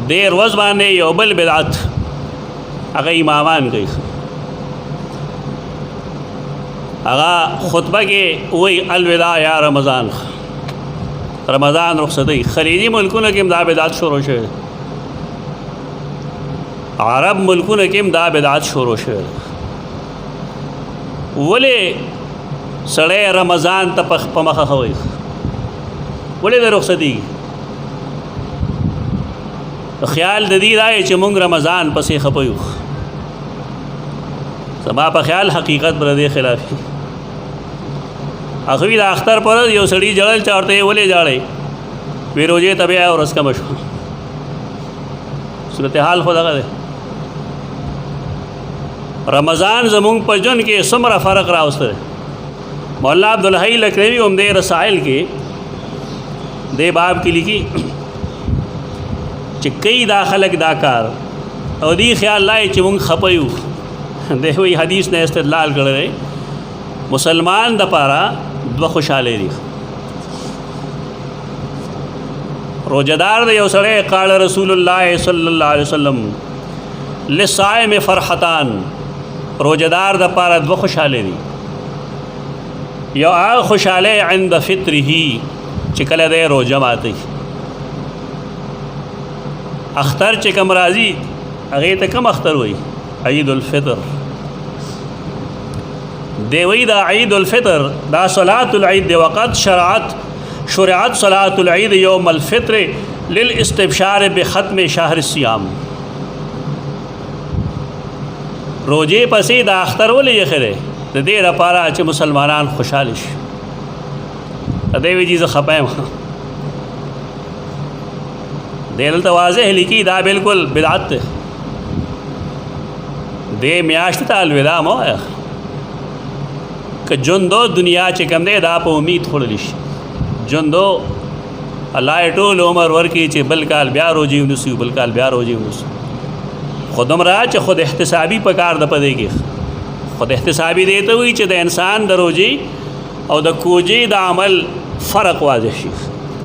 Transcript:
دې ورځ باندې یو بل بدعت هغه امامان کوي، هغه خطبه کې وایي الوداع یا رمضان، رمضان رخصتي. خلیجي ملکونه کې هم دا بدعت شروع شوی، عرب ملکونه کې هم دا بدعت شروع شوی. ولې سړی رمضان ته په مخه خوي؟ ولې د رخصتي خیال د دې دی چې موږ رمضان پسې خپیو؟ زما په خیال حقیقت پر دې خلافي. اخوی د اختر پر یو سړی جړل چارته ولې جاړي وی روزه تبع او رس کم شو. صورتحال خو دغه ده. رمضان زمونږ په ژوند کې څومره فرق راوسته. مولانا عبدالحی لکھنوی هم دې رسائل کې دې باب کې لیکي چې کئی دا خلق دا کار او دی خیال لای چې مونږ خپیو. دی وی حدیث نه استدلال کړی مسلمان د پاره دوه خوشاله دي. روزدار د یو سړی قال رسول الله صلی الله علیه وسلم للصائم فرحتان، روزدار د پاره دوه خوشاله دي. یو هغه خوشاله عند فطره چې کله د روزه ماتي، اختر چې کم راځي هغه ته کم اختر وای؟ عید الفطر. دی وی دا عید الفطر دا صلاة العید دی وقت شرعت صلاة العید یوم الفطر للاستبشار بختم شهر الصيام. روزه پسې دا اختر ولې یخره د دې لپاره چې مسلمانان خوشاله شي. دی وی چې خپایم دلته واضح لیکي دا بالکل بدعت ده. دې میاشت ته الوداع مو وایه که ژوندو دنیا چې کوم دی دا په امید خوړلی شي. ژوندو الله یې ټول عمر ورکړي چې بل کال بیا روزي ونیسي، بل کال بیا روزي ونیسي. خو دومره چې خود احتسابي په کار د پدې کې خود احتسابي دی ته وایي چې د انسان د روزي او د کوجي د عمل فرق واضح شي.